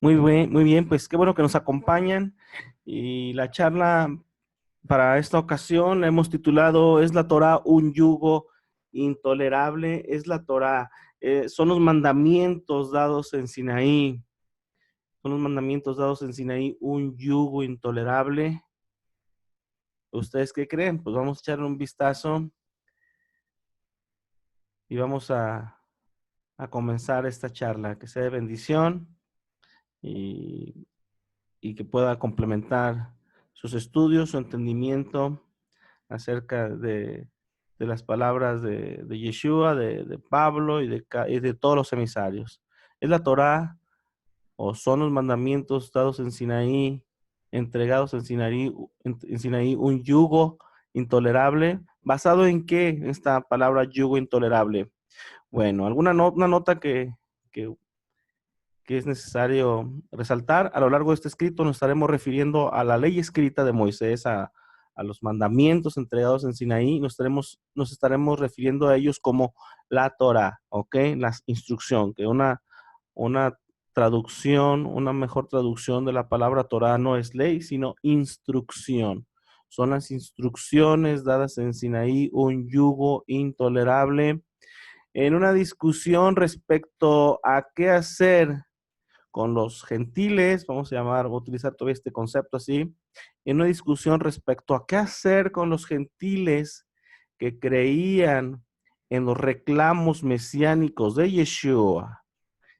Muy bien, pues qué bueno que nos acompañan. Y la charla para esta ocasión la hemos titulado ¿Es la Torá un yugo intolerable? Es la Torá, son los mandamientos dados en Sinaí, son los mandamientos dados en Sinaí un yugo intolerable. ¿Ustedes qué creen? Pues vamos a echarle un vistazo y vamos a comenzar esta charla, que sea de bendición y y que pueda complementar sus estudios, su entendimiento acerca de las palabras de Yeshua, de Pablo y de todos los emisarios. ¿Es la Torá o son los mandamientos dados en Sinaí, entregados en Sinaí un yugo intolerable? ¿Basado en qué esta palabra yugo intolerable? Bueno, una nota que que es necesario resaltar. A lo largo de este escrito nos estaremos refiriendo a la ley escrita de Moisés, a los mandamientos entregados en Sinaí, nos estaremos refiriendo a ellos como la Torah, ¿ok? La instrucción, que una traducción, una mejor traducción de la palabra Torah no es ley, sino instrucción. Son las instrucciones dadas en Sinaí, un yugo intolerable, en una discusión respecto a qué hacer con los gentiles, vamos a llamar, voy a utilizar todavía este concepto así, en una discusión respecto a qué hacer con los gentiles que creían en los reclamos mesiánicos de Yeshua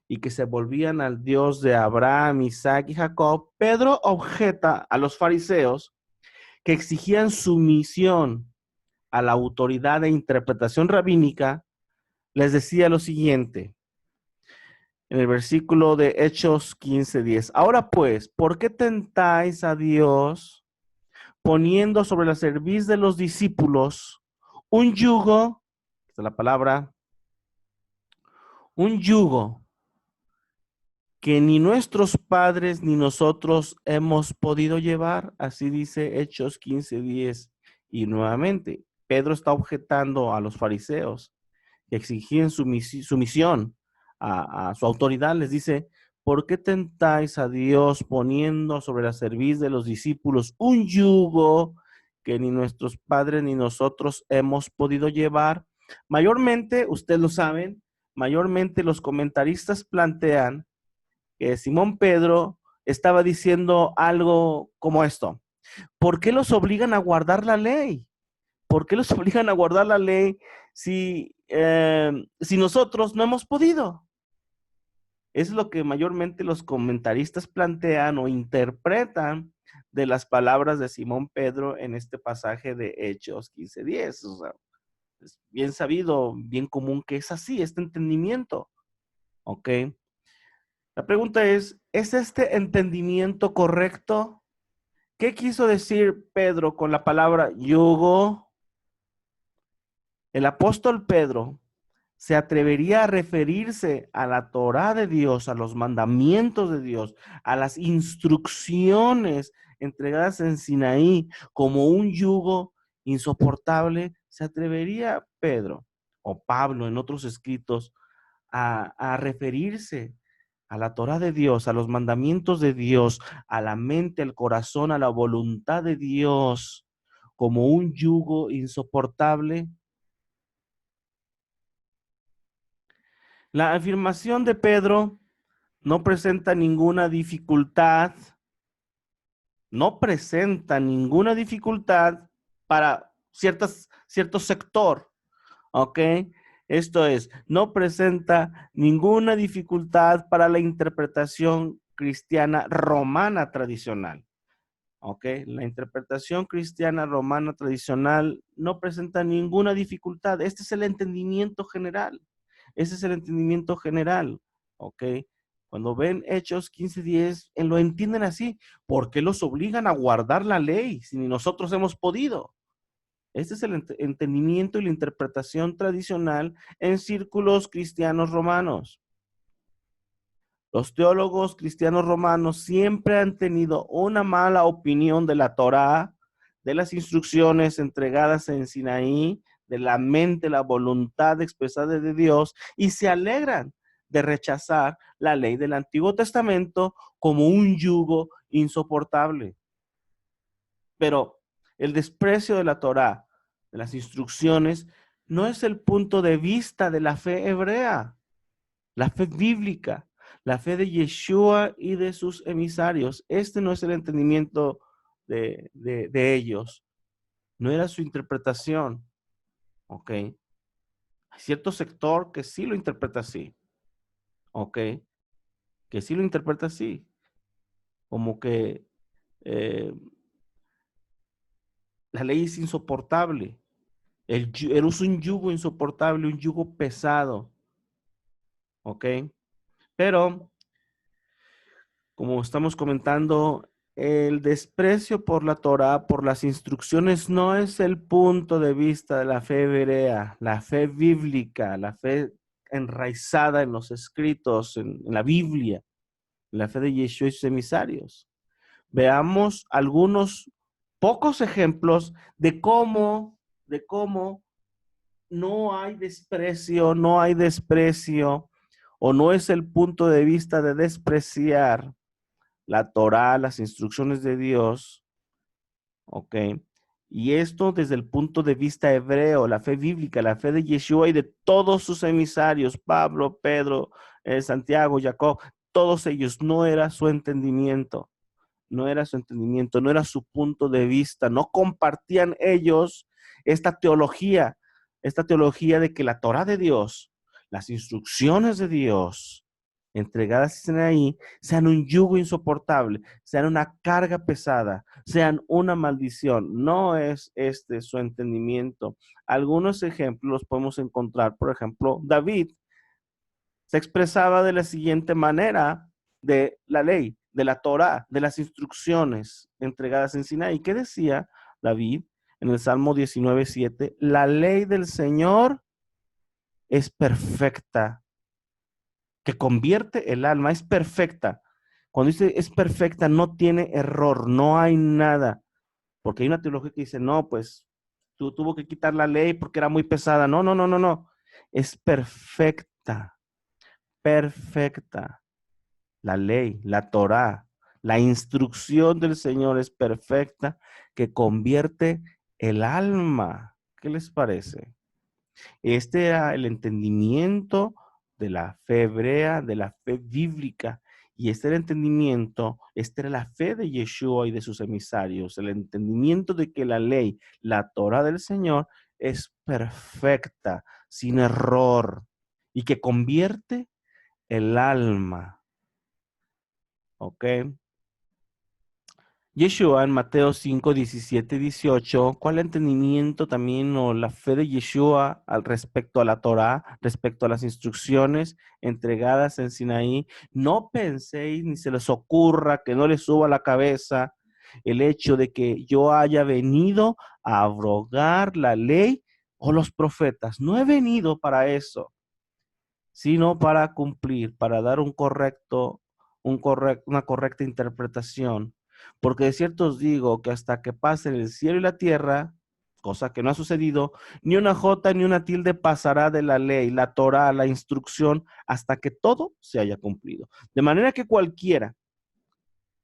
y que se volvían al Dios de Abraham, Isaac y Jacob. Pedro objeta a los fariseos que exigían sumisión a la autoridad de interpretación rabínica. Les decía lo siguiente: en el versículo de Hechos 15:10. Ahora pues, ¿por qué tentáis a Dios poniendo sobre la cerviz de los discípulos un yugo, esta es la palabra, un yugo que ni nuestros padres ni nosotros hemos podido llevar? Así dice Hechos 15:10. Y nuevamente, Pedro está objetando a los fariseos que exigían sumisión a su autoridad. Les dice: ¿por qué tentáis a Dios poniendo sobre la cerviz de los discípulos un yugo que ni nuestros padres ni nosotros hemos podido llevar? Mayormente, ustedes lo saben, mayormente los comentaristas plantean que Simón Pedro estaba diciendo algo como esto: ¿por qué los obligan a guardar la ley? ¿Por qué los obligan a guardar la ley si nosotros no hemos podido? Es lo que mayormente los comentaristas plantean o interpretan de las palabras de Simón Pedro en este pasaje de Hechos 15:10. O sea, es bien sabido, bien común que es así, este entendimiento. ¿Ok? La pregunta ¿es este entendimiento correcto? ¿Qué quiso decir Pedro con la palabra yugo? El apóstol Pedro se atrevería a referirse a la Torá de Dios, a los mandamientos de Dios, a las instrucciones entregadas en Sinaí como un yugo insoportable. ¿Se atrevería Pedro o Pablo en otros escritos a referirse a la Torá de Dios, a los mandamientos de Dios, a la mente, al corazón, a la voluntad de Dios como un yugo insoportable? La afirmación de Pedro no presenta ninguna dificultad, no presenta ninguna dificultad para cierto sector, ¿ok? Esto es, no presenta ninguna dificultad para la interpretación cristiana romana tradicional, ¿ok? La interpretación cristiana romana tradicional no presenta ninguna dificultad. Este es el entendimiento general. Ese es el entendimiento general, ¿ok? Cuando ven Hechos 15:10, lo entienden así. ¿Por qué los obligan a guardar la ley si ni nosotros hemos podido? Este es el entendimiento y la interpretación tradicional en círculos cristianos romanos. Los teólogos cristianos romanos siempre han tenido una mala opinión de la Torá, de las instrucciones entregadas en Sinaí, de la mente, la voluntad expresada de Dios, y se alegran de rechazar la ley del Antiguo Testamento como un yugo insoportable. Pero el desprecio de la Torá, de las instrucciones, no es el punto de vista de la fe hebrea, la fe bíblica, la fe de Yeshua y de sus emisarios. Este no es el entendimiento de ellos, no era su interpretación, ¿ok? Hay cierto sector que sí lo interpreta así, ¿ok? Que sí lo interpreta así, como que la ley es insoportable. Él usa un yugo insoportable, un yugo pesado, ¿ok? Pero, como estamos comentando, el desprecio por la Torá, por las instrucciones, no es el punto de vista de la fe hebrea, la fe bíblica, la fe enraizada en los escritos, en la Biblia, la fe de Yeshua y sus emisarios. Veamos algunos pocos ejemplos de cómo no hay desprecio, o no es el punto de vista de despreciar la Torá, las instrucciones de Dios, ¿ok? Y esto desde el punto de vista hebreo, la fe bíblica, la fe de Yeshua y de todos sus emisarios, Pablo, Pedro, Santiago, Jacob, todos ellos, no era su entendimiento, no era su entendimiento, no era su punto de vista, no compartían ellos esta teología de que la Torá de Dios, las instrucciones de Dios entregadas en ahí, sean un yugo insoportable, sean una carga pesada, sean una maldición. No es este su entendimiento. Algunos ejemplos los podemos encontrar, por ejemplo, David se expresaba de la siguiente manera de la ley, de la Torá, de las instrucciones entregadas en Sinaí. ¿Qué decía David en el Salmo 19:7? La ley del Señor es perfecta, que convierte el alma, es perfecta. Cuando dice es perfecta, no tiene error, no hay nada. Porque hay una teología que dice, no, pues tú tuvo que quitar la ley porque era muy pesada. No, no, no, no, no. Es perfecta, perfecta. La ley, la Torá, la instrucción del Señor es perfecta, que convierte el alma. ¿Qué les parece? Este era el entendimiento de la fe hebrea, de la fe bíblica. Y este era el entendimiento, esta era la fe de Yeshua y de sus emisarios, el entendimiento de que la ley, la Torá del Señor, es perfecta, sin error, y que convierte el alma. ¿Ok? Yeshua en Mateo 5, 17, 18, ¿cuál entendimiento también o la fe de Yeshua al respecto a la Torá, respecto a las instrucciones entregadas en Sinaí? No penséis ni se les ocurra, que no les suba a la cabeza el hecho de que yo haya venido a abrogar la ley o los profetas. No he venido para eso, sino para cumplir, para dar una correcta interpretación. Porque de cierto os digo que hasta que pasen el cielo y la tierra, cosa que no ha sucedido, ni una jota ni una tilde pasará de la ley, la Torá, la instrucción, hasta que todo se haya cumplido. De manera que cualquiera,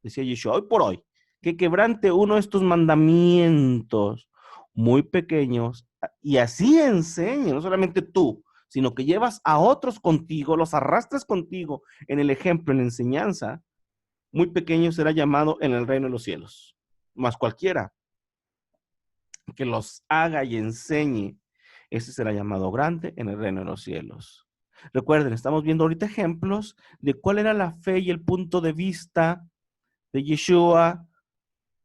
decía Yeshua, hoy por hoy, que quebrante uno de estos mandamientos muy pequeños y así enseñe, no solamente tú, sino que llevas a otros contigo, los arrastras contigo en el ejemplo, en la enseñanza, muy pequeño será llamado en el reino de los cielos. Más cualquiera que los haga y enseñe, ese será llamado grande en el reino de los cielos. Recuerden, estamos viendo ahorita ejemplos de cuál era la fe y el punto de vista de Yeshua,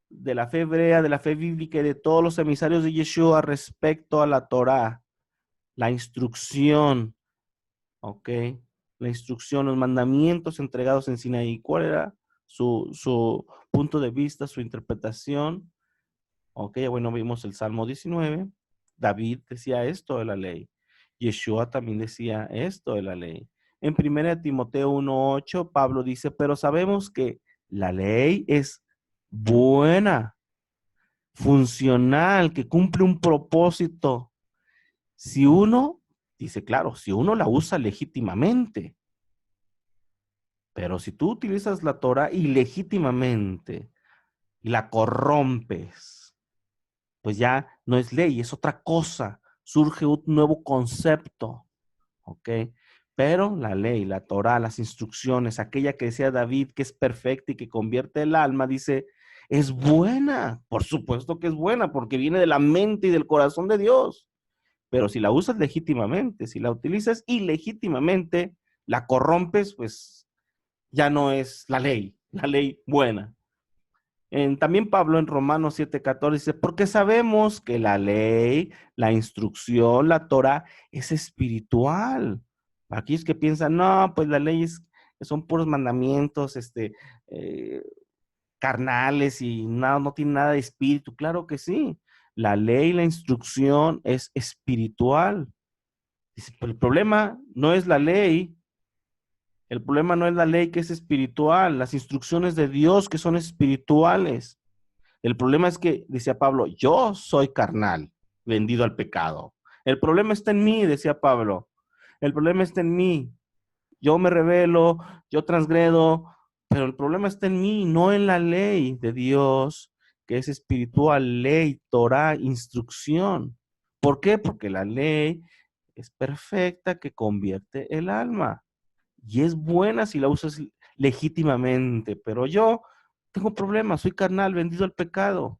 de la fe hebrea, de la fe bíblica y de todos los emisarios de Yeshua respecto a la Torá, la instrucción, ¿ok? La instrucción, los mandamientos entregados en Sinaí. ¿Cuál era su punto de vista, su interpretación? Ok, bueno, vimos el Salmo 19. David decía esto de la ley. Yeshua también decía esto de la ley. En 1 Timoteo 1:8, Pablo dice, pero sabemos que la ley es buena, funcional, que cumple un propósito. Si uno, dice claro, si uno la usa legítimamente. Pero si tú utilizas la Torah ilegítimamente y la corrompes, pues ya no es ley, es otra cosa. Surge un nuevo concepto, ¿ok? Pero la ley, la Torah, las instrucciones, aquella que decía David que es perfecta y que convierte el alma, dice, es buena. Por supuesto que es buena porque viene de la mente y del corazón de Dios. Pero si la usas legítimamente, si la utilizas ilegítimamente, la corrompes, pues ya no es la ley buena. También Pablo en Romanos 7:14 dice, porque sabemos que la ley, la instrucción, la Torah es espiritual. Aquí es que piensan, no, pues la ley son puros mandamientos, eh, carnales y no tiene nada de espíritu. Claro que sí. La ley, la instrucción es espiritual. Dice, pero el problema no es la ley, el problema no es la ley que es espiritual, las instrucciones de Dios que son espirituales. El problema es que, decía Pablo, yo soy carnal, vendido al pecado. El problema está en mí, decía Pablo. El problema está en mí. Yo me rebelo, yo transgredo, pero el problema está en mí, no en la ley de Dios, que es espiritual, ley, Torah, instrucción. ¿Por qué? Porque la ley es perfecta que convierte el alma y es buena si la usas legítimamente, pero yo tengo problemas, soy carnal, vendido al pecado.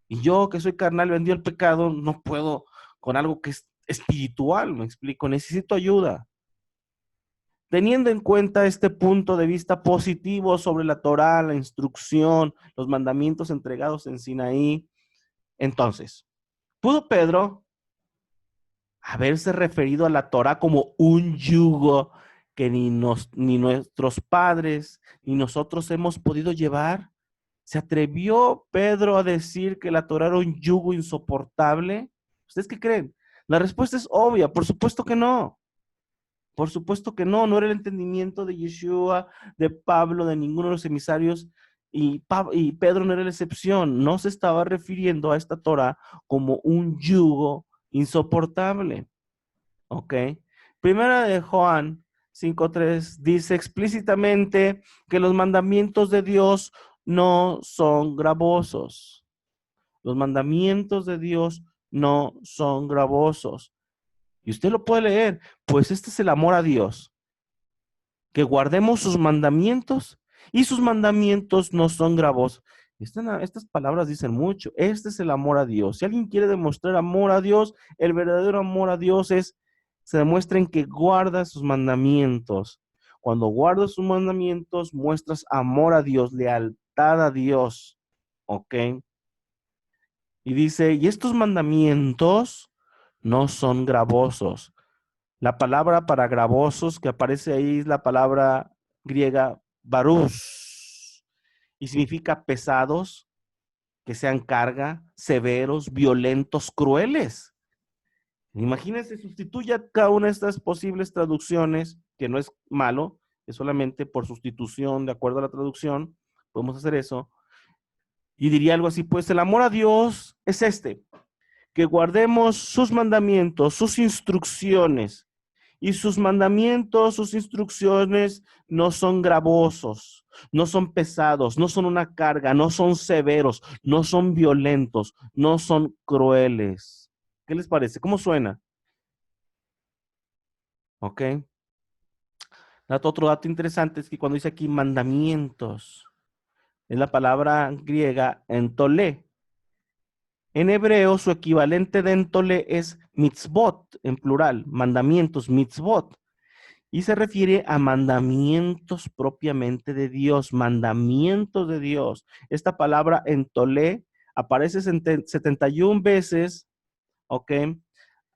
Y yo que soy carnal, vendido al pecado, no puedo con algo que es espiritual, me explico, necesito ayuda. Teniendo en cuenta este punto de vista positivo sobre la Torá, la instrucción, los mandamientos entregados en Sinaí, entonces, ¿pudo Pedro haberse referido a la Torá como un yugo que ni nuestros padres ni nosotros hemos podido llevar? ¿Se atrevió Pedro a decir que la Torá era un yugo insoportable? ¿Ustedes qué creen? La respuesta es obvia, por supuesto que no. Por supuesto que no, no era el entendimiento de Yeshua, de Pablo, de ninguno de los emisarios, y Pedro no era la excepción. No se estaba refiriendo a esta Torá como un yugo insoportable. ¿Ok? Primera de Juan 5:3 dice explícitamente que los mandamientos de Dios no son gravosos. Los mandamientos de Dios no son gravosos. Y usted lo puede leer, pues este es el amor a Dios, que guardemos sus mandamientos y sus mandamientos no son gravosos. Estas palabras dicen mucho. Este es el amor a Dios. Si alguien quiere demostrar amor a Dios, el verdadero amor a Dios se demuestra en que guarda sus mandamientos. Cuando guardas sus mandamientos, muestras amor a Dios, lealtad a Dios. ¿Ok? Y dice, y estos mandamientos no son gravosos. La palabra para gravosos que aparece ahí es la palabra griega barús y significa pesados, que sean carga, severos, violentos, crueles. Imagínense, sustituya cada una de estas posibles traducciones, que no es malo, es solamente por sustitución de acuerdo a la traducción, podemos hacer eso, y diría algo así, pues el amor a Dios es que guardemos sus mandamientos, sus instrucciones, y sus mandamientos, sus instrucciones no son gravosos, no son pesados, no son una carga, no son severos, no son violentos, no son crueles. ¿Qué les parece? ¿Cómo suena? ¿Ok? Otro dato interesante es que cuando dice aquí mandamientos, es la palabra griega entolé. En hebreo, su equivalente de entolé es mitzvot, en plural, mandamientos, mitzvot. Y se refiere a mandamientos propiamente de Dios, mandamientos de Dios. Esta palabra entolé aparece 71 veces, ¿ok?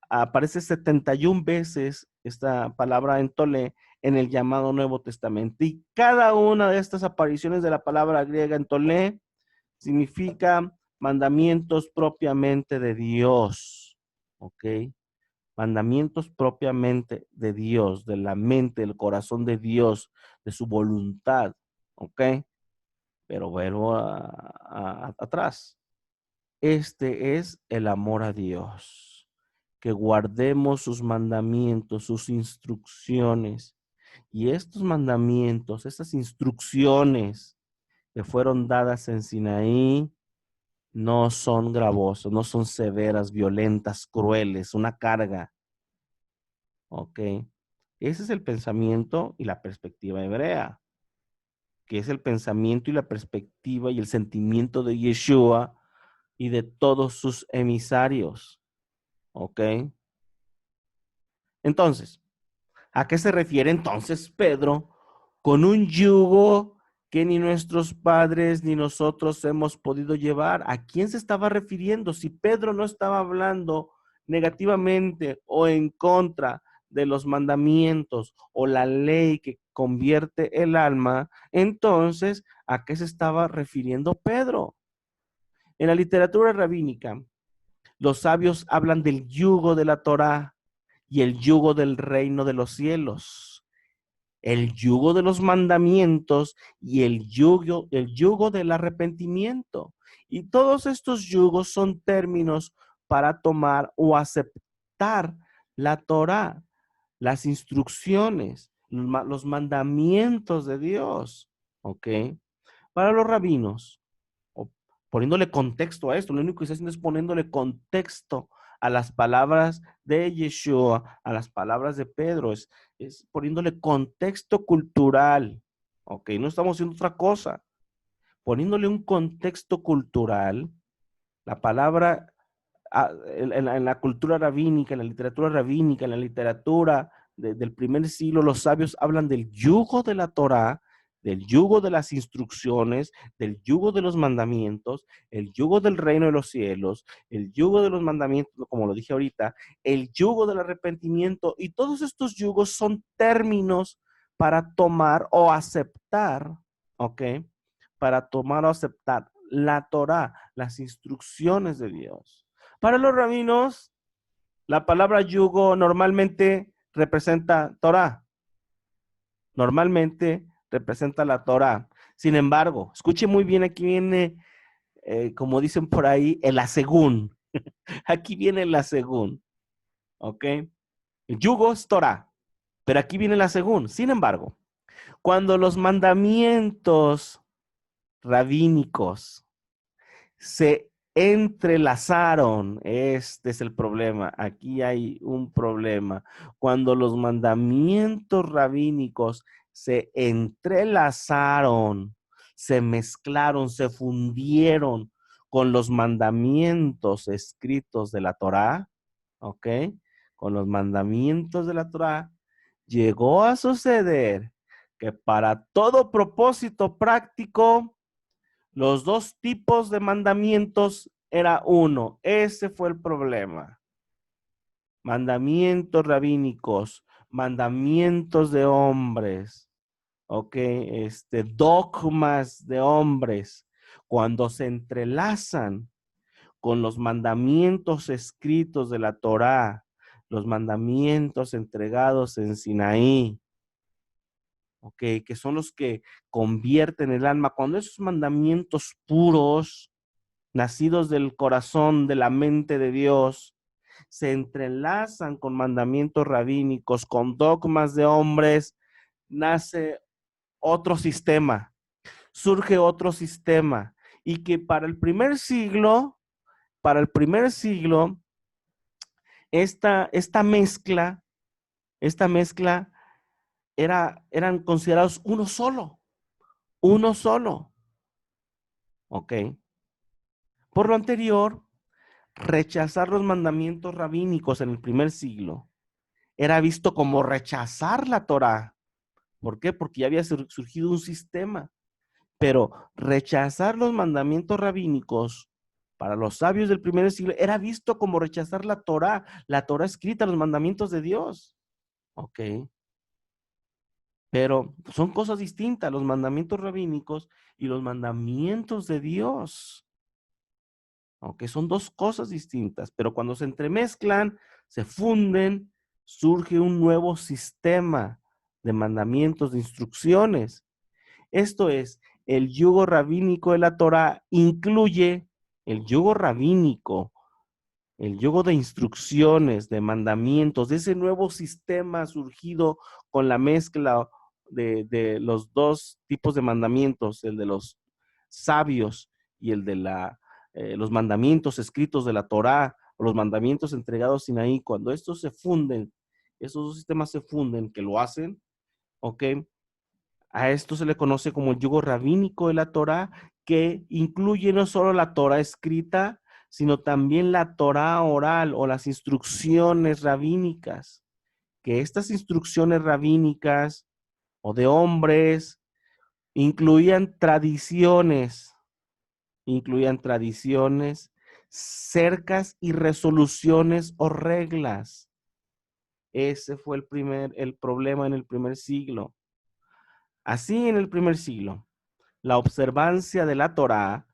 Aparece 71 veces esta palabra entolé en el llamado Nuevo Testamento. Y cada una de estas apariciones de la palabra griega entolé significa mandamientos propiamente de Dios, ¿ok? Mandamientos propiamente de Dios, de la mente, del corazón de Dios, de su voluntad, ¿ok? Pero vuelvo atrás. Este es el amor a Dios, que guardemos sus mandamientos, sus instrucciones. Y estos mandamientos, estas instrucciones que fueron dadas en Sinaí, no son gravosos, no son severas, violentas, crueles, una carga. ¿Ok? Ese es el pensamiento y la perspectiva hebrea, que es el pensamiento y la perspectiva y el sentimiento de Yeshua y de todos sus emisarios. ¿Ok? Entonces, ¿a qué se refiere entonces Pedro con un yugo que ni nuestros padres ni nosotros hemos podido llevar? ¿A quién se estaba refiriendo? Si Pedro no estaba hablando negativamente o en contra de los mandamientos o la ley que convierte el alma, entonces, ¿a qué se estaba refiriendo Pedro? En la literatura rabínica, los sabios hablan del yugo de la Torá y el yugo del reino de los cielos, el yugo de los mandamientos y el yugo del arrepentimiento. Y todos estos yugos son términos para tomar o aceptar la Torá, las instrucciones, los mandamientos de Dios. ¿Ok? Para los rabinos, o poniéndole contexto a esto, lo único que está haciendo es poniéndole contexto a las palabras de Yeshua, a las palabras de Pedro, es poniéndole contexto cultural, ¿ok? No estamos haciendo otra cosa, poniéndole un contexto cultural, la palabra en la cultura rabínica, en la literatura rabínica, en la literatura del primer siglo, los sabios hablan del yugo de la Torá, del yugo de las instrucciones, del yugo de los mandamientos, el yugo del reino de los cielos, el yugo de los mandamientos, como lo dije ahorita, el yugo del arrepentimiento, y todos estos yugos son términos para tomar o aceptar, ¿ok? Para tomar o aceptar la Torá, las instrucciones de Dios. Para los rabinos, la palabra yugo normalmente representa Torá. Normalmente representa la Torá. Sin embargo, escuche muy bien, aquí viene, como dicen por ahí, el asegún. Aquí viene el asegún. ¿Ok? El yugo es Torá, pero aquí viene el asegún. Sin embargo, cuando los mandamientos rabínicos se entrelazaron. Este es el problema. Aquí hay un problema. Cuando los mandamientos rabínicos se entrelazaron, se mezclaron, se fundieron con los mandamientos escritos de la Torá, ¿ok? Con los mandamientos de la Torá, llegó a suceder que para todo propósito práctico, los dos tipos de mandamientos era uno. Ese fue el problema. Mandamientos rabínicos, mandamientos de hombres, ¿ok? Dogmas de hombres, cuando se entrelazan con los mandamientos escritos de la Torá, los mandamientos entregados en Sinaí, ¿ok? Que son los que convierten el alma. Cuando esos mandamientos puros, nacidos del corazón, de la mente de Dios, se entrelazan con mandamientos rabínicos, con dogmas de hombres, nace otro sistema, surge otro sistema, y que para el primer siglo, esta mezcla, eran considerados uno solo, ¿ok? Por lo anterior, rechazar los mandamientos rabínicos en el primer siglo era visto como rechazar la Torá. ¿Por qué? Porque ya había surgido un sistema. Pero rechazar los mandamientos rabínicos para los sabios del primer siglo era visto como rechazar la Torá escrita, los mandamientos de Dios. ¿Ok? Pero son cosas distintas, los mandamientos rabínicos y los mandamientos de Dios. Aunque son dos cosas distintas, pero cuando se entremezclan, se funden, surge un nuevo sistema de mandamientos, de instrucciones. Esto es, el yugo rabínico de la Torá incluye el yugo rabínico, el yugo de instrucciones, de mandamientos, de ese nuevo sistema surgido con la mezcla de los dos tipos de mandamientos, el de los sabios y el de los mandamientos escritos de la Torá, o los mandamientos entregados Sinaí, cuando estos se funden, esos dos sistemas se funden, que lo hacen, ¿ok? A esto se le conoce como el yugo rabínico de la Torá, que incluye no solo la Torá escrita, sino también la Torá oral o las instrucciones rabínicas, que estas instrucciones rabínicas o de hombres incluían tradiciones, cercas y resoluciones o reglas. Ese fue el problema en el primer siglo. Así, en el primer siglo, la observancia de la Torá,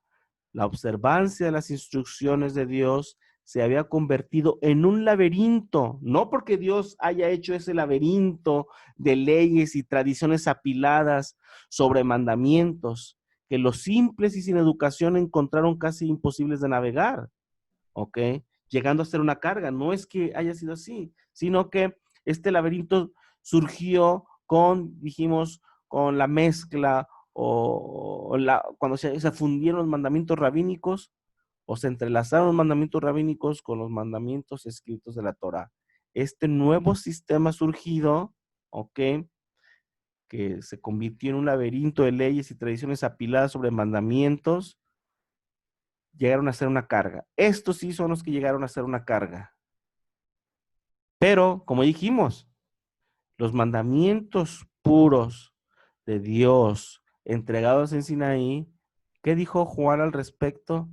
la observancia de las instrucciones de Dios se había convertido en un laberinto, no porque Dios haya hecho ese laberinto de leyes y tradiciones apiladas sobre mandamientos, que los simples y sin educación encontraron casi imposibles de navegar, ¿ok? Llegando a ser una carga. No es que haya sido así, sino que este laberinto surgió dijimos, con la mezcla cuando se fundieron los mandamientos rabínicos o se entrelazaron los mandamientos rabínicos con los mandamientos escritos de la Torá. Este nuevo sistema surgido, ¿ok? Que se convirtió en un laberinto de leyes y tradiciones apiladas sobre mandamientos, llegaron a ser una carga. Estos sí son los que llegaron a ser una carga. Pero, como dijimos, los mandamientos puros de Dios entregados en Sinaí, ¿qué dijo Juan al respecto?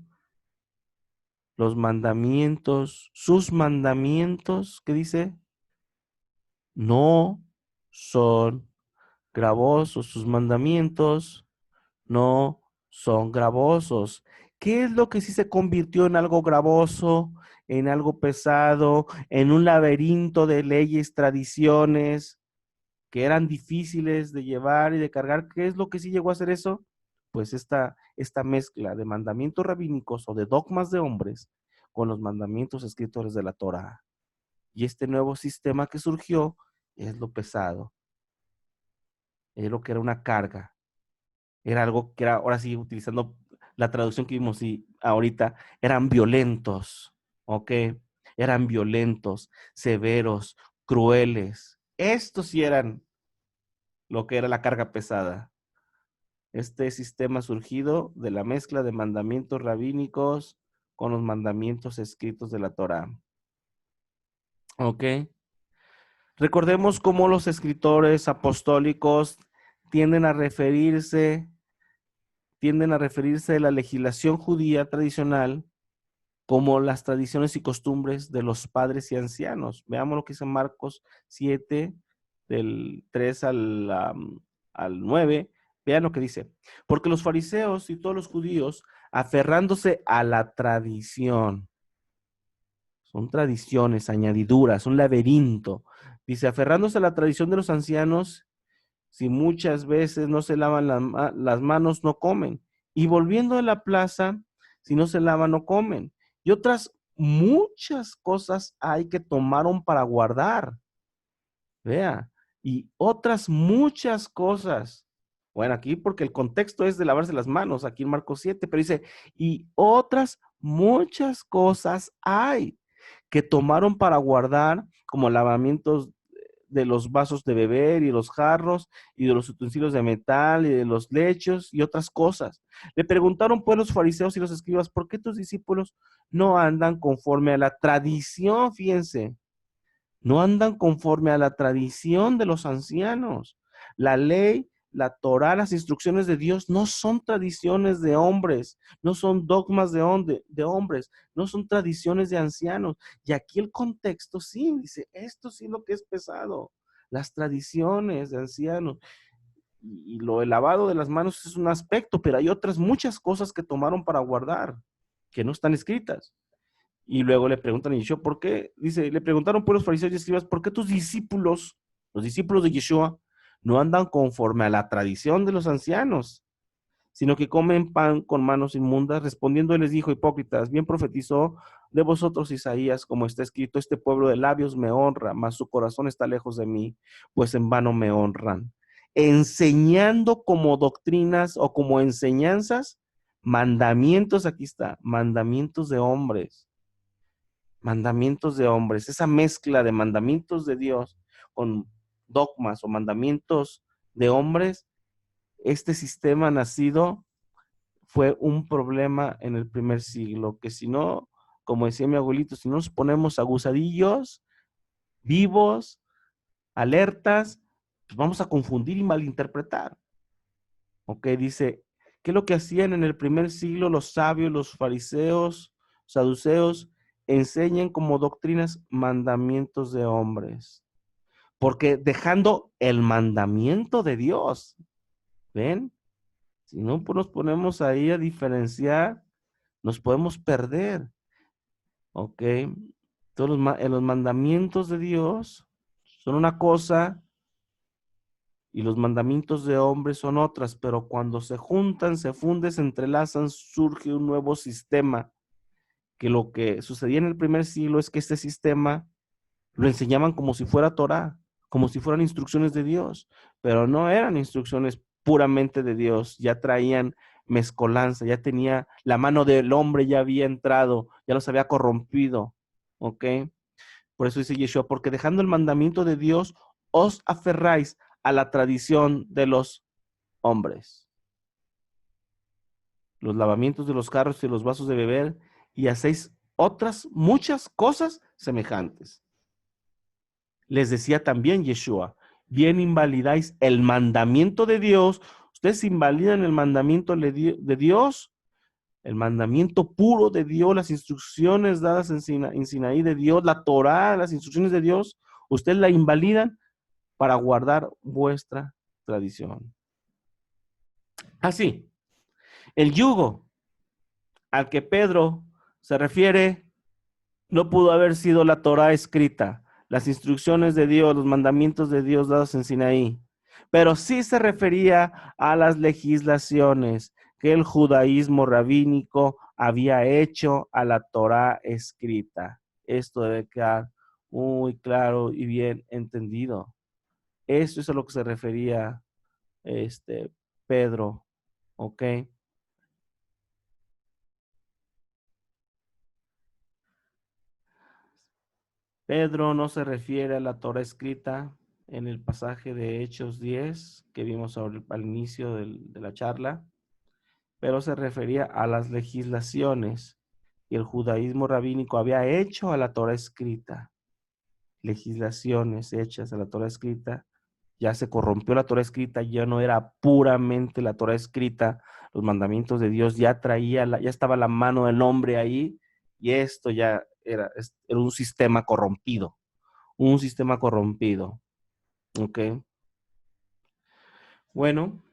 Los mandamientos, sus mandamientos, ¿qué dice? No son gravosos, sus mandamientos no son gravosos. ¿Qué es lo que sí se convirtió en algo gravoso, en algo pesado, en un laberinto de leyes, tradiciones que eran difíciles de llevar y de cargar? ¿Qué es lo que sí llegó a hacer eso? Pues esta mezcla de mandamientos rabínicos o de dogmas de hombres con los mandamientos escritos de la Torá. Y este nuevo sistema que surgió es lo pesado, es lo que era una carga. Era algo que era, ahora sí, utilizando la traducción que vimos ahorita, eran violentos, ¿ok? Eran violentos, severos, crueles. Estos sí eran lo que era la carga pesada. Este sistema surgido de la mezcla de mandamientos rabínicos con los mandamientos escritos de la Torá. ¿Ok? Recordemos cómo los escritores apostólicos tienden a referirse de la legislación judía tradicional como las tradiciones y costumbres de los padres y ancianos. Veamos lo que dice Marcos 7, del 3 al 9. Vean lo que dice. Porque los fariseos y todos los judíos, aferrándose a la tradición, son tradiciones, añadiduras, un laberinto. Dice, aferrándose a la tradición de los ancianos, si muchas veces no se lavan las manos, no comen. Y volviendo a la plaza, si no se lavan, no comen. Y otras muchas cosas hay que tomaron para guardar. Vea. Y otras muchas cosas. Bueno, aquí porque el contexto es de lavarse las manos, aquí en Marcos 7, pero dice, y otras muchas cosas hay que tomaron para guardar, como lavamientos de los vasos de beber y los jarros y de los utensilios de metal y de los lechos y otras cosas. Le preguntaron pues los fariseos y los escribas, ¿por qué tus discípulos no andan conforme a la tradición? Fíjense, no andan conforme a la tradición de los ancianos. La ley, la Torá, las instrucciones de Dios no son tradiciones de hombres, no son dogmas de hombres, no son tradiciones de ancianos. Y aquí el contexto sí, dice, esto sí es lo que es pesado, las tradiciones de ancianos. Y lo lavado de las manos es un aspecto, pero hay otras muchas cosas que tomaron para guardar, que no están escritas. Y luego le preguntan a Yeshua, ¿por qué? Dice, le preguntaron por los fariseos y escribas, ¿por qué tus discípulos, los discípulos de Yeshua, no andan conforme a la tradición de los ancianos, sino que comen pan con manos inmundas? Respondiendo, él les dijo, hipócritas, bien profetizó de vosotros Isaías, como está escrito, este pueblo de labios me honra, mas su corazón está lejos de mí, pues en vano me honran. enseñando como doctrinas o como enseñanzas, mandamientos, aquí está, mandamientos de hombres, esa mezcla de mandamientos de Dios con dogmas o mandamientos de hombres, este sistema nacido fue un problema en el primer siglo, que si no, como decía mi abuelito, si no nos ponemos agusadillos, vivos, alertas, pues vamos a confundir y malinterpretar. Ok, dice, ¿qué es lo que hacían en el primer siglo los sabios, los fariseos, saduceos? Enseñan como doctrinas mandamientos de hombres. Porque dejando el mandamiento de Dios, ¿ven? Si no pues nos ponemos ahí a diferenciar, nos podemos perder, ¿ok? Todos los mandamientos de Dios son una cosa y los mandamientos de hombres son otras, pero cuando se juntan, se funden, se entrelazan, surge un nuevo sistema, que lo que sucedía en el primer siglo es que este sistema lo enseñaban como si fuera Torah, como si fueran instrucciones de Dios, pero no eran instrucciones puramente de Dios, ya traían mezcolanza, ya tenía la mano del hombre, ya había entrado, ya los había corrompido, ¿ok? Por eso dice Yeshua, porque dejando el mandamiento de Dios, os aferráis a la tradición de los hombres, los lavamientos de los carros y los vasos de beber, y hacéis otras muchas cosas semejantes. Les decía también Yeshua, bien invalidáis el mandamiento de Dios, ustedes invalidan el mandamiento de Dios, el mandamiento puro de Dios, las instrucciones dadas en Sinaí de Dios, la Torá, las instrucciones de Dios, ustedes la invalidan para guardar vuestra tradición. Así, el yugo al que Pedro se refiere no pudo haber sido la Torá escrita, las instrucciones de Dios, los mandamientos de Dios dados en Sinaí, pero sí se refería a las legislaciones que el judaísmo rabínico había hecho a la Torá escrita. Esto debe quedar muy claro y bien entendido. Eso es a lo que se refería Pedro, ¿ok? Pedro no se refiere a la Torá escrita en el pasaje de Hechos 10 que vimos al inicio de la charla, pero se refería a las legislaciones que el judaísmo rabínico había hecho a la Torá escrita. Legislaciones hechas a la Torá escrita, ya se corrompió la Torá escrita, ya no era puramente la Torá escrita, los mandamientos de Dios ya ya estaba la mano del hombre ahí, y esto ya era un sistema corrompido, ¿ok? Bueno,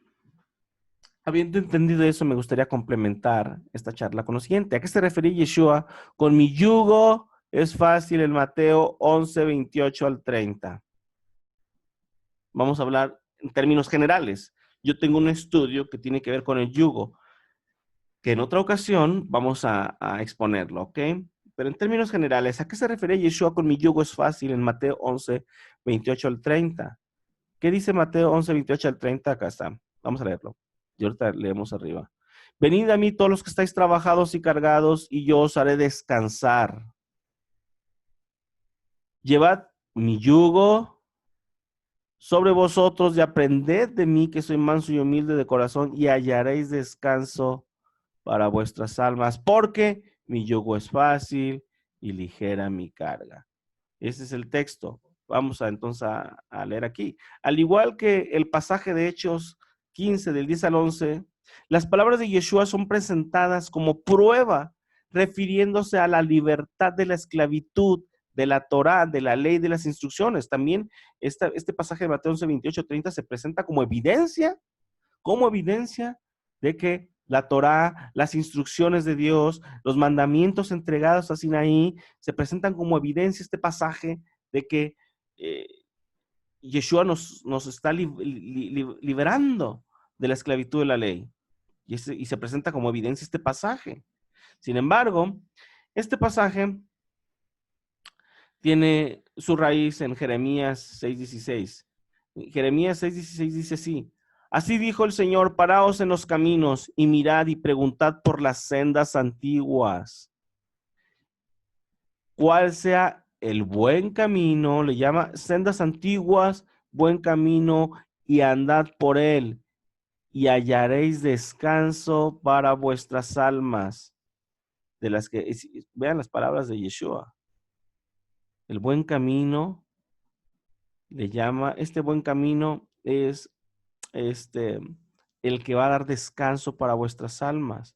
habiendo entendido eso, me gustaría complementar esta charla con lo siguiente. ¿A qué se refería Yeshua? Con mi yugo es fácil en Mateo 11, 28 al 30. Vamos a hablar en términos generales. Yo tengo un estudio que tiene que ver con el yugo, que en otra ocasión vamos a exponerlo, ¿ok? Pero en términos generales, ¿a qué se refería Yeshua con mi yugo es fácil en Mateo 11, 28 al 30? ¿Qué dice Mateo 11, 28 al 30? Acá está. Vamos a leerlo. Y ahorita leemos arriba. Venid a mí todos los que estáis trabajados y cargados, y yo os haré descansar. Llevad mi yugo sobre vosotros y aprended de mí, que soy manso y humilde de corazón, y hallaréis descanso para vuestras almas, porque mi yugo es fácil y ligera mi carga. Ese es el texto. Vamos entonces a leer aquí. Al igual que el pasaje de Hechos 15, del 10 al 11, las palabras de Yeshua son presentadas como prueba, refiriéndose a la libertad de la esclavitud, de la Torá, de la ley, de las instrucciones. También este pasaje de Mateo 11, 28, 30 se presenta como evidencia de que la Torá, las instrucciones de Dios, los mandamientos entregados a Sinaí, se presentan como evidencia este pasaje de que Yeshua nos está liberando de la esclavitud de la ley. Y se presenta como evidencia este pasaje. Sin embargo, este pasaje tiene su raíz en Jeremías 6:16. Jeremías 6:16 dice así: así dijo el Señor, paraos en los caminos y mirad y preguntad por las sendas antiguas, cuál sea el buen camino, le llama sendas antiguas, buen camino, y andad por él, y hallaréis descanso para vuestras almas. De las que, vean las palabras de Yeshua, el buen camino, le llama, este buen camino es el que va a dar descanso para vuestras almas.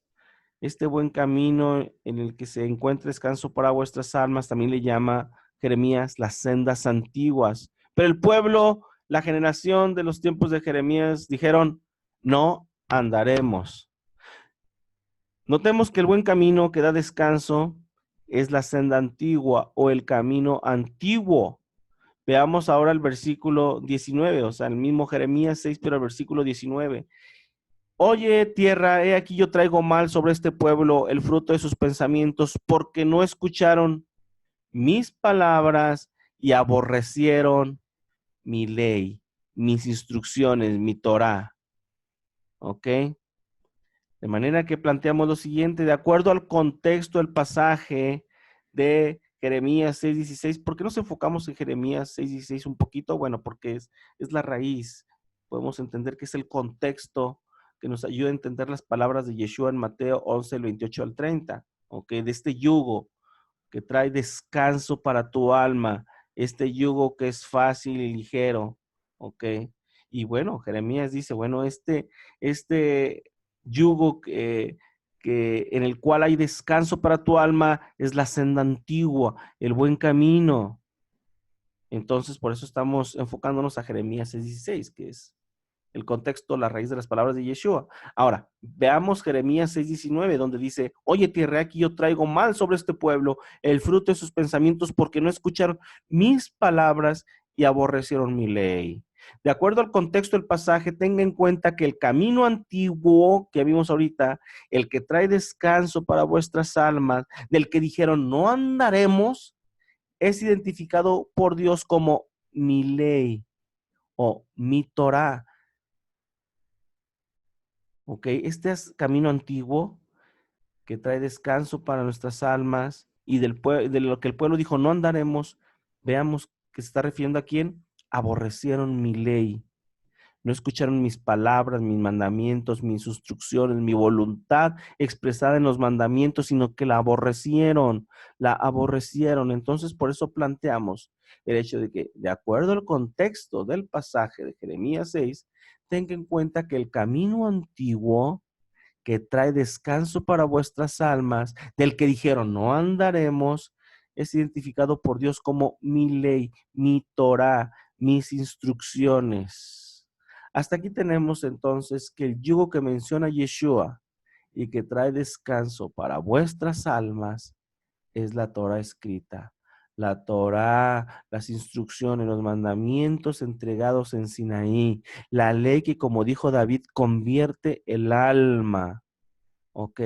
Este buen camino en el que se encuentra descanso para vuestras almas, también le llama Jeremías las sendas antiguas. Pero el pueblo, la generación de los tiempos de Jeremías, dijeron, no andaremos. Notemos que el buen camino que da descanso es la senda antigua o el camino antiguo. Veamos ahora el versículo 19, o sea, el mismo Jeremías 6, pero el versículo 19. Oye, tierra, he aquí yo traigo mal sobre este pueblo el fruto de sus pensamientos, porque no escucharon mis palabras y aborrecieron mi ley, mis instrucciones, mi Torah. ¿Ok? De manera que planteamos lo siguiente, de acuerdo al contexto del pasaje de Jeremías 6:16, ¿por qué nos enfocamos en Jeremías 6:16 un poquito? Bueno, porque es la raíz. Podemos entender que es el contexto que nos ayuda a entender las palabras de Yeshua en Mateo 11, el 28 al 30, ¿ok? De este yugo que trae descanso para tu alma, este yugo que es fácil y ligero, ¿ok? Y bueno, Jeremías dice, bueno, este yugo que en el cual hay descanso para tu alma es la senda antigua, el buen camino. Entonces, por eso estamos enfocándonos a Jeremías 6:16, que es el contexto, la raíz de las palabras de Yeshua. Ahora, veamos Jeremías 6:19, donde dice, oye, tierra, aquí yo traigo mal sobre este pueblo el fruto de sus pensamientos, porque no escucharon mis palabras y aborrecieron mi ley. De acuerdo al contexto del pasaje, tenga en cuenta que el camino antiguo que vimos ahorita, el que trae descanso para vuestras almas, del que dijeron no andaremos, es identificado por Dios como mi ley o mi Torah. ¿Ok? Este es camino antiguo que trae descanso para nuestras almas y de lo que el pueblo dijo, no andaremos. Veamos que se está refiriendo a quién. Aborrecieron mi ley. No escucharon mis palabras, mis mandamientos, mis instrucciones, mi voluntad expresada en los mandamientos, sino que la aborrecieron, la aborrecieron. Entonces, por eso planteamos el hecho de que, de acuerdo al contexto del pasaje de Jeremías 6, tenga en cuenta que el camino antiguo que trae descanso para vuestras almas, del que dijeron no andaremos, es identificado por Dios como mi ley, mi Torah, mis instrucciones. Hasta aquí tenemos entonces que el yugo que menciona Yeshua y que trae descanso para vuestras almas es la Torah escrita. La Torah, las instrucciones, los mandamientos entregados en Sinaí, la ley que, como dijo David, convierte el alma. ¿Ok?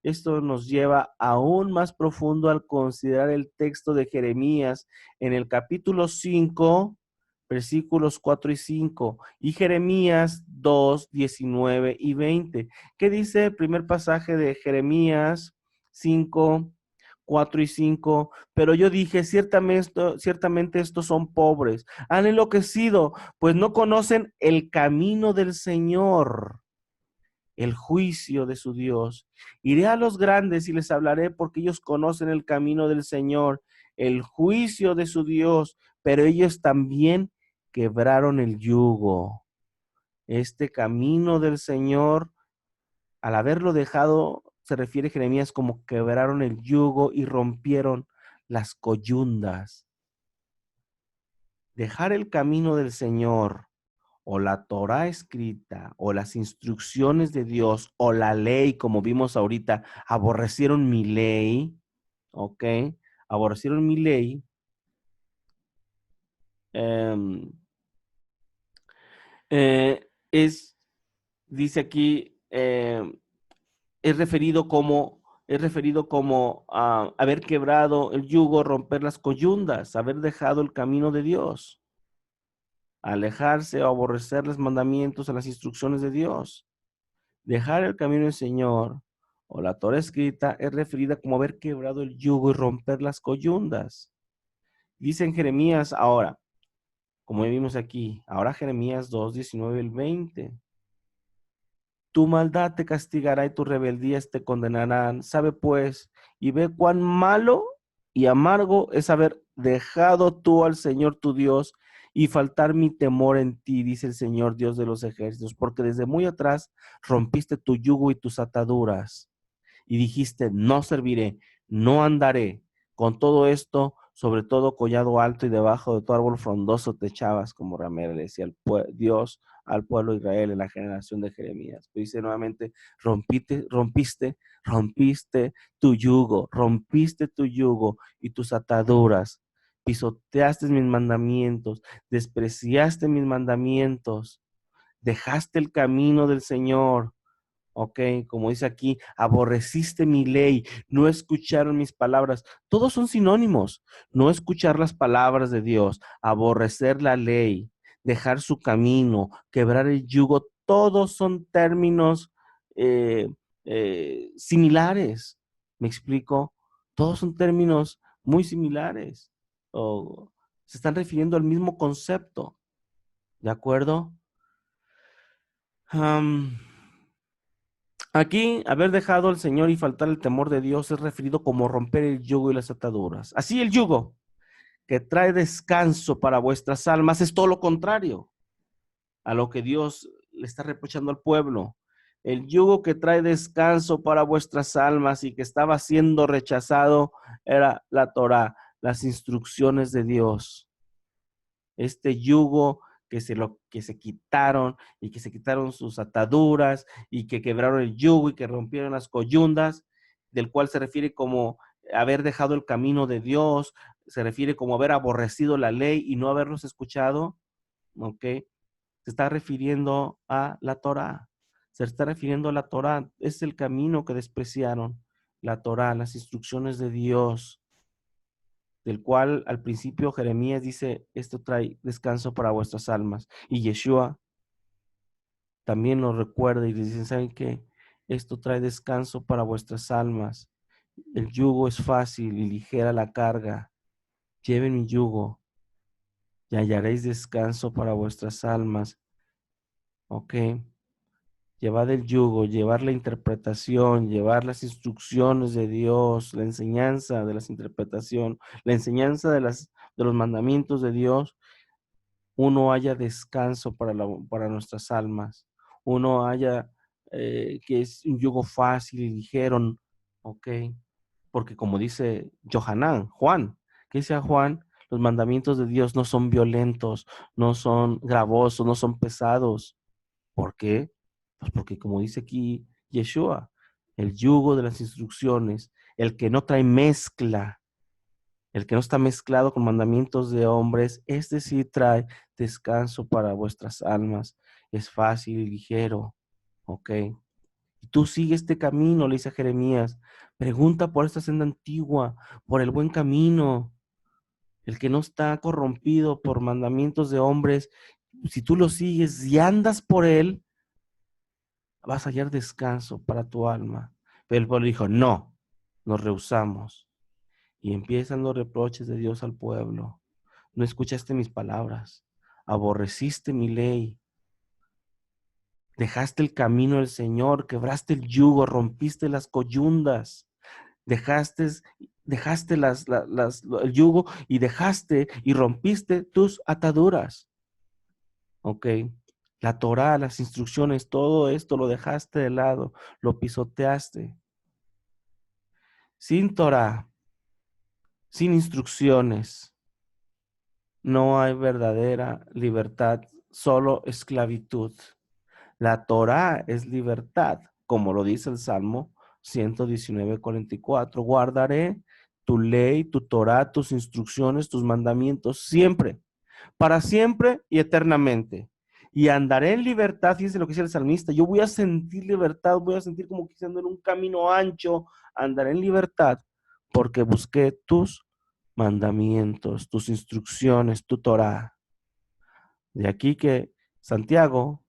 Esto nos lleva aún más profundo al considerar el texto de Jeremías en el capítulo 5, versículos 4 y 5, y Jeremías 2, 19 y 20. ¿Qué dice el primer pasaje de Jeremías 5, 4 y 5? Pero yo dije, ciertamente estos son pobres, han enloquecido, pues no conocen el camino del Señor, el juicio de su Dios. Iré a los grandes y les hablaré, porque ellos conocen el camino del Señor, el juicio de su Dios, pero ellos también quebraron el yugo. Este camino del Señor, al haberlo dejado, se refiere Jeremías como quebraron el yugo y rompieron las coyundas. Dejar el camino del Señor, o la Torah escrita, o las instrucciones de Dios, o la ley, como vimos ahorita, aborrecieron mi ley, ¿ok? Aborrecieron mi ley. Es, dice aquí, es referido como haber quebrado el yugo, romper las coyundas, haber dejado el camino de Dios. alejarse o aborrecer los mandamientos, a las instrucciones de Dios. Dejar el camino del Señor o la Torah escrita es referida como haber quebrado el yugo y romper las coyundas. Dice en Jeremías ahora, como vimos aquí, ahora Jeremías 2, 19 y 20. Tu maldad te castigará y tus rebeldías te condenarán. Sabe pues y ve cuán malo y amargo es haber dejado tú al Señor tu Dios y faltar mi temor en ti, dice el Señor Dios de los ejércitos, porque desde muy atrás rompiste tu yugo y tus ataduras y dijiste, no serviré, no andaré. Con todo esto, sobre todo collado alto y debajo de tu árbol frondoso te echabas como ramera, le decía Dios al pueblo de Israel en la generación de Jeremías. Pero dice nuevamente, rompiste tu yugo y tus ataduras, pisoteaste mis mandamientos, despreciaste mis mandamientos, dejaste el camino del Señor. Ok, como dice aquí, aborreciste mi ley, no escucharon mis palabras. Todos son sinónimos. No escuchar las palabras de Dios, aborrecer la ley, dejar su camino, quebrar el yugo. Todos son términos eh, similares. ¿Me explico? Todos son términos muy similares. O se están refiriendo al mismo concepto. ¿De acuerdo? Aquí, haber dejado al Señor y faltar el temor de Dios es referido como romper el yugo y las ataduras. Así el yugo que trae descanso para vuestras almas es todo lo contrario a lo que Dios le está reprochando al pueblo. El yugo que trae descanso para vuestras almas y que estaba siendo rechazado era la Torá, las instrucciones de Dios. Este yugo que se quitaron y que se quitaron sus ataduras y que quebraron el yugo y que rompieron las coyundas, del cual se refiere como haber dejado el camino de Dios, se refiere como haber aborrecido la ley y no haberlos escuchado, ¿ok? Se está refiriendo a la Torá, se está refiriendo a la Torá, es el camino que despreciaron, la Torá, las instrucciones de Dios, del cual al principio Jeremías dice, esto trae descanso para vuestras almas. Y Yeshua también nos recuerda y les dice, ¿saben qué? Esto trae descanso para vuestras almas. El yugo es fácil y ligera la carga. Lleven mi yugo y hallaréis descanso para vuestras almas. ¿Ok? Llevad el yugo, llevar la interpretación, llevar las instrucciones de Dios, la enseñanza de las interpretaciones, la enseñanza de los mandamientos de Dios. Uno haya descanso para nuestras almas, uno haya que es un yugo fácil y ligero, ¿ok? Porque como dice Juan, que dice a Juan, los mandamientos de Dios no son violentos, no son gravosos, no son pesados. ¿Por qué? Pues porque como dice aquí Yeshua, el yugo de las instrucciones, el que no trae mezcla, el que no está mezclado con mandamientos de hombres, es decir, trae descanso para vuestras almas. Es fácil y ligero, ¿ok? Y tú sigue este camino, le dice a Jeremías. Pregunta por esta senda antigua, por el buen camino, el que no está corrompido por mandamientos de hombres. Si tú lo sigues y andas por él, vas a hallar descanso para tu alma. Pero el pueblo dijo, no, nos rehusamos. Y empiezan los reproches de Dios al pueblo. No escuchaste mis palabras, aborreciste mi ley, dejaste el camino del Señor, quebraste el yugo, rompiste las coyundas, dejaste el yugo y dejaste y rompiste tus ataduras. ¿Ok? La Torá, las instrucciones, todo esto lo dejaste de lado, lo pisoteaste. Sin Torá, sin instrucciones, no hay verdadera libertad, solo esclavitud. La Torá es libertad, como lo dice el Salmo 119:44. Guardaré tu ley, tu Torá, tus instrucciones, tus mandamientos siempre, para siempre y eternamente. Y andaré en libertad, fíjense lo que dice el salmista, yo voy a sentir libertad, voy a sentir como que ando en un camino ancho, andaré en libertad, porque busqué tus mandamientos, tus instrucciones, tu Torá. De aquí que Santiago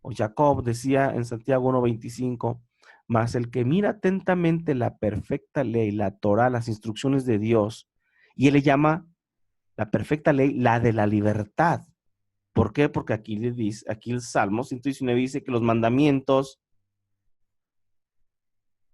o Jacob decía en Santiago 1:25, mas el que mira atentamente la perfecta ley, la Torah, las instrucciones de Dios, y él le llama la perfecta ley la de la libertad. ¿Por qué? Porque aquí le dice, aquí el Salmo 119 dice que los mandamientos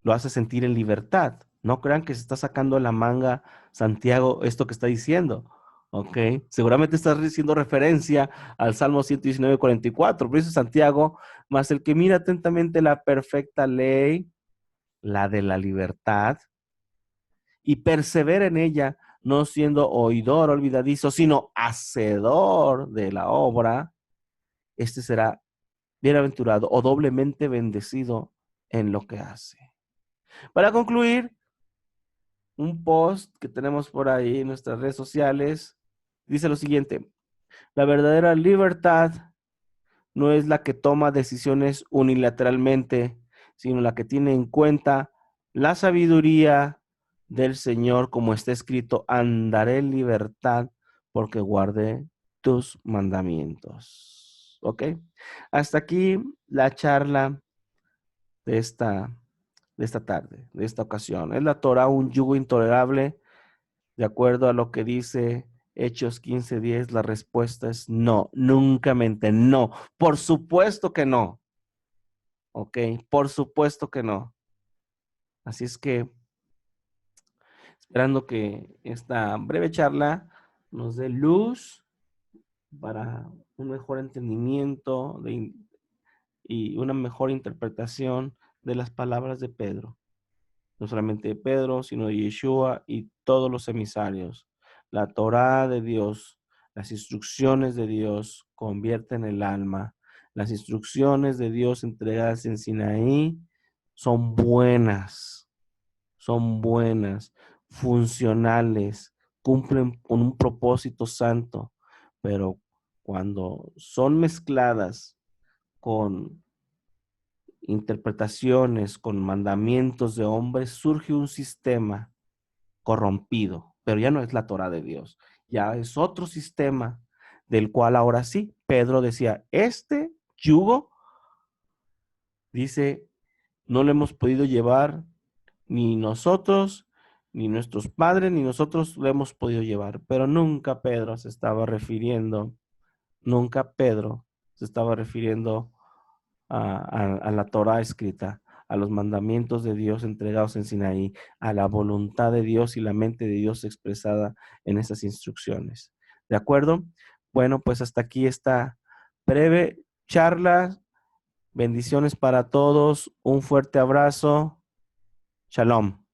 lo hace sentir en libertad. No crean que se está sacando de la manga Santiago esto que está diciendo. ¿Ok? Seguramente está haciendo referencia al Salmo 119:44. Pero dice Santiago, mas el que mira atentamente la perfecta ley, la de la libertad, y persevera en ella, no siendo oidor olvidadizo, sino hacedor de la obra, este será bienaventurado o doblemente bendecido en lo que hace. Para concluir, un post que tenemos por ahí en nuestras redes sociales dice lo siguiente: la verdadera libertad no es la que toma decisiones unilateralmente, sino la que tiene en cuenta la sabiduría del Señor, como está escrito, andaré en libertad porque guardé tus mandamientos. ¿Ok? Hasta aquí la charla de esta tarde, de esta ocasión. ¿Es la Torah un yugo intolerable? De acuerdo a lo que dice Hechos 15:10, la respuesta es no, nunca mente, no. Por supuesto que no. ¿Ok? Por supuesto que no. Así es que, esperando que esta breve charla nos dé luz para un mejor entendimiento y una mejor interpretación de las palabras de Pedro. No solamente de Pedro, sino de Yeshua y todos los emisarios. La Torá de Dios, las instrucciones de Dios convierten el alma. Las instrucciones de Dios entregadas en Sinaí son buenas, funcionales, cumplen con un propósito santo, pero cuando son mezcladas con interpretaciones, con mandamientos de hombres, surge un sistema corrompido, pero ya no es la Torah de Dios, ya es otro sistema del cual ahora sí, Pedro decía, este yugo, dice, no lo hemos podido llevar ni nosotros, ni nuestros padres, ni nosotros lo hemos podido llevar, pero nunca Pedro se estaba refiriendo a la Torah escrita, a los mandamientos de Dios entregados en Sinaí, a la voluntad de Dios y la mente de Dios expresada en esas instrucciones. ¿De acuerdo? Bueno, pues hasta aquí esta breve charla. Bendiciones para todos. Un fuerte abrazo. Shalom.